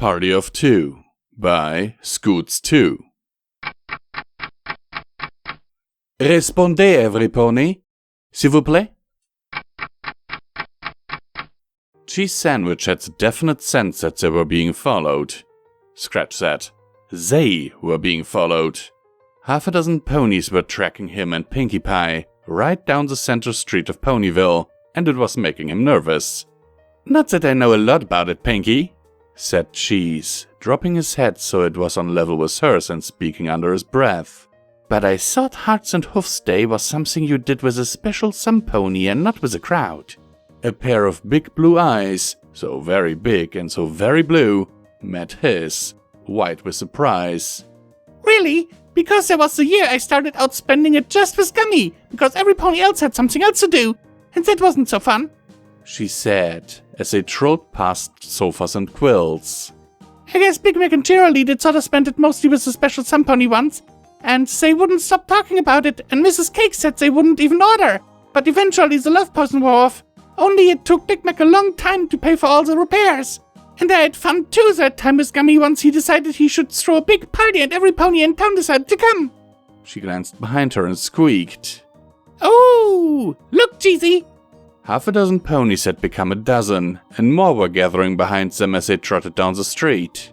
Party of Two by scoots2. Répondez, every pony, s'il vous plaît. Cheese Sandwich had the definite sense that they were being followed. Scratch that. They were being followed. Half a dozen ponies were tracking him and Pinkie Pie right down the center street of Ponyville, and it was making him nervous. "Not that I know a lot about it, Pinkie," said Cheese, dropping his head so it was on level with hers and speaking under his breath. "But I thought Hearts and Hoofs Day was something you did with a special some pony and not with a crowd." A pair of big blue eyes, so very big and so very blue, met his, white with surprise. "Really? Because that was the year I started out spending it just with Gummy, because every pony else had something else to do, and that wasn't so fun," she said, as they trolled past sofas and quilts. "I guess Big Mac and Geraldine did sort of spend it mostly with the special some pony once, and they wouldn't stop talking about it, and Mrs. Cake said they wouldn't even order, but eventually the love potion wore off. Only it took Big Mac a long time to pay for all the repairs. And I had fun too that time with Gummy once he decided he should throw a big party and every pony in town decided to come." She glanced behind her and squeaked. "Oh, look, Cheesy!" Half a dozen ponies had become a dozen, and more were gathering behind them as they trotted down the street.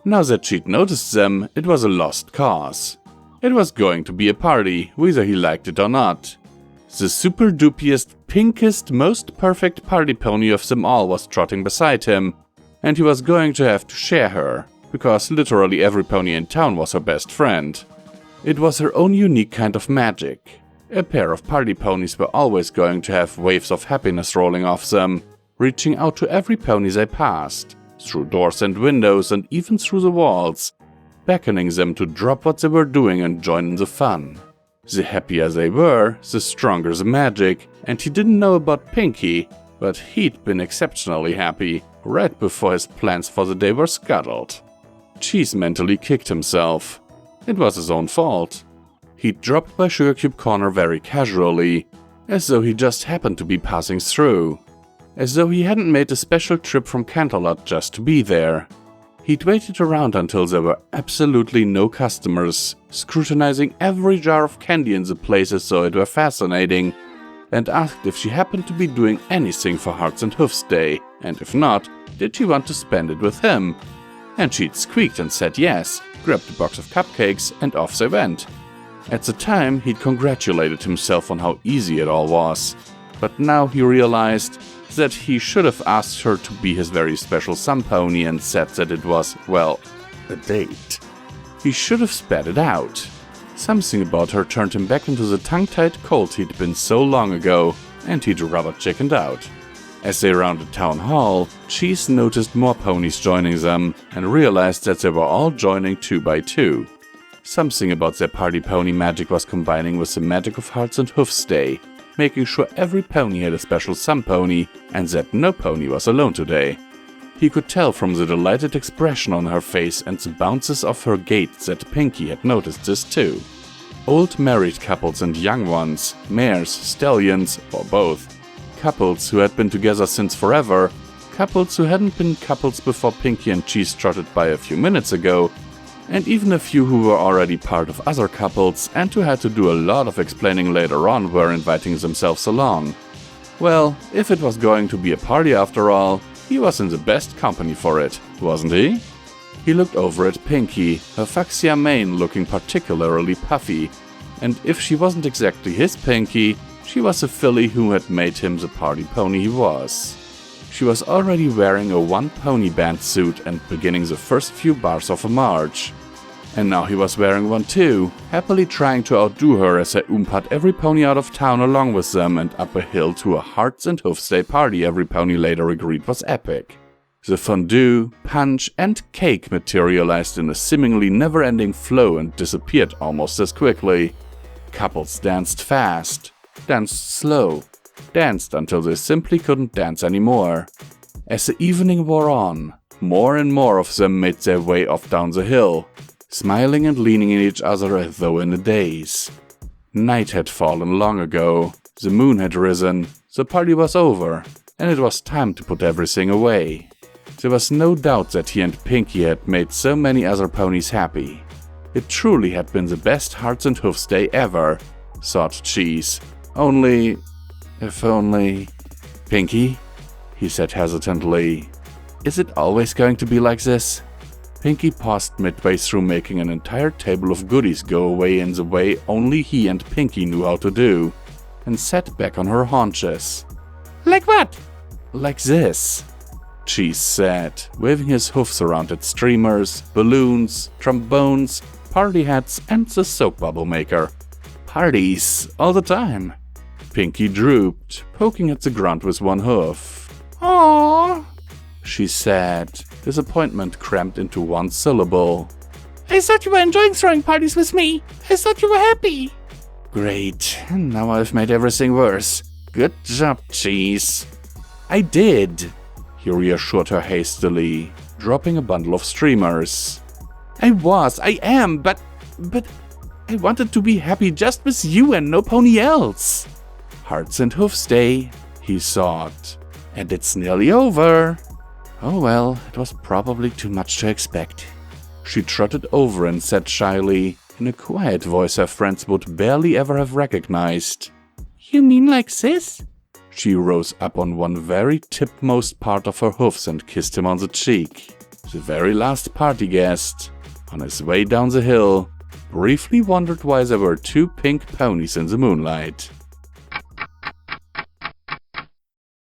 Now that she'd noticed them, it was a lost cause. It was going to be a party, whether he liked it or not. The super-dupiest, pinkest, most perfect party pony of them all was trotting beside him, and he was going to have to share her, because literally every pony in town was her best friend. It was her own unique kind of magic. A pair of party ponies were always going to have waves of happiness rolling off them, reaching out to every pony they passed, through doors and windows and even through the walls, beckoning them to drop what they were doing and join in the fun. The happier they were, the stronger the magic, and he didn't know about Pinkie, but he'd been exceptionally happy right before his plans for the day were scuttled. Cheese mentally kicked himself. It was his own fault. He'd dropped by Sugar Cube Corner very casually, as though he just happened to be passing through, as though he hadn't made a special trip from Canterlot just to be there. He'd waited around until there were absolutely no customers, scrutinizing every jar of candy in the place as though it were fascinating, and asked if she happened to be doing anything for Hearts and Hoofs Day, and if not, did she want to spend it with him? And she'd squeaked and said yes, grabbed a box of cupcakes, and off they went. At the time, he'd congratulated himself on how easy it all was, but now he realized that he should have asked her to be his very special some pony and said that it was, well, a date. He should have spat it out. Something about her turned him back into the tongue-tied colt he'd been so long ago, and he'd rather chickened out. As they rounded Town Hall, Cheese noticed more ponies joining them, and realized that they were all joining 2 by 2. Something about their party pony magic was combining with the magic of Hearts and Hoofs Day, making sure every pony had a special some pony, and that no pony was alone today. He could tell from the delighted expression on her face and the bounces of her gait that Pinkie had noticed this too. Old married couples and young ones, mares, stallions, or both, couples who had been together since forever, couples who hadn't been couples before Pinkie and Cheese trotted by a few minutes ago, and even a few who were already part of other couples and who had to do a lot of explaining later on were inviting themselves along. Well, if it was going to be a party after all, he was in the best company for it, wasn't he? He looked over at Pinkie, her fuchsia mane looking particularly puffy, and if she wasn't exactly his Pinkie, she was a filly who had made him the party pony he was. She was already wearing a one-pony band suit and beginning the first few bars of a march. And now he was wearing one too, happily trying to outdo her as they oomped every pony out of town along with them and up a hill to a Hearts and Hoofs Day party every pony later agreed was epic. The fondue, punch, and cake materialized in a seemingly never-ending flow and disappeared almost as quickly. Couples danced fast, danced slow, danced until they simply couldn't dance anymore. As the evening wore on, more and more of them made their way off down the hill, smiling and leaning at each other as though in a daze. Night had fallen long ago, the moon had risen, the party was over, and it was time to put everything away. There was no doubt that he and Pinky had made so many other ponies happy. It truly had been the best Hearts and Hoofs day ever, thought Cheese. If only... Pinky? He said hesitantly. Is it always going to be like this? Pinky paused midway through making an entire table of goodies go away in the way only he and Pinky knew how to do, and sat back on her haunches. Like what? Like this, Cheese said, waving his hoofs around at streamers, balloons, trombones, party hats, and the soap bubble maker. Parties, all the time. Pinky drooped, poking at the ground with one hoof. Aww, she said, disappointment crammed into one syllable. I thought you were enjoying throwing parties with me. I thought you were happy. Great, now I've made everything worse. Good job, Cheese. I did, he reassured her hastily, dropping a bundle of streamers. I am, but I wanted to be happy just with you and no pony else. Hearts and Hoofs Day, he thought. And it's nearly over. Oh well, it was probably too much to expect. She trotted over and said shyly, in a quiet voice her friends would barely ever have recognized. You mean like this? She rose up on one very tipmost part of her hoofs and kissed him on the cheek. The very last party guest, on his way down the hill, briefly wondered why there were two pink ponies in the moonlight.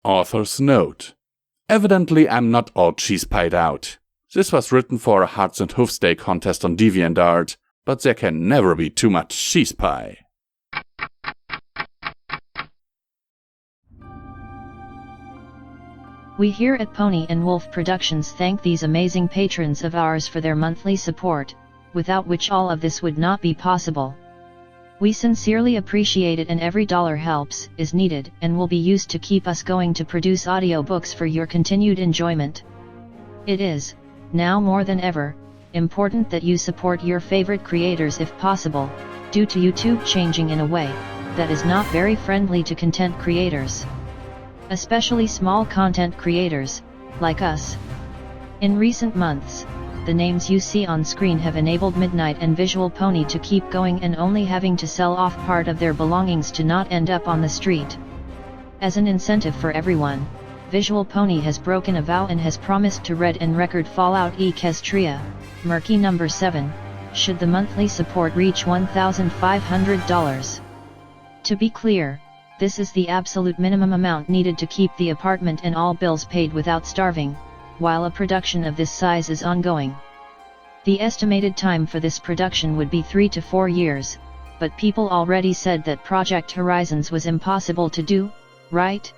Author's note. Evidently I'm not all cheese-pied out. This was written for a Hearts and Hoofs Day contest on DeviantArt, but there can never be too much cheese pie. We here at Pony&Wolf Productions thank these amazing patrons of ours for their monthly support, without which all of this would not be possible. We sincerely appreciate it, and every dollar helps, is needed, and will be used to keep us going to produce audiobooks for your continued enjoyment. It is, now more than ever, important that you support your favorite creators if possible, due to YouTube changing in a way that is not very friendly to content creators. Especially small content creators, like us. In recent months, the names you see on screen have enabled Midnight and Visual Pony to keep going and only having to sell off part of their belongings to not end up on the street. As an incentive for everyone, Visual Pony has broken a vow and has promised to read and record Fallout Equestria, Murky number 7, should the monthly support reach $1,500. To be clear, this is the absolute minimum amount needed to keep the apartment and all bills paid without starving, while a production of this size is ongoing. The estimated time for this production would be 3 to 4 years, but people already said that Project Horizons was impossible to do, right?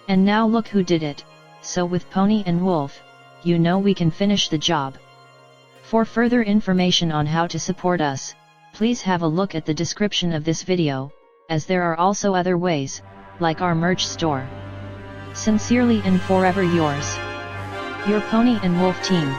And now look who did it, so with Pony&Wolf, you know we can finish the job. For further information on how to support us, please have a look at the description of this video, as there are also other ways, like our merch store. Sincerely and forever yours, your Pony&Wolf team.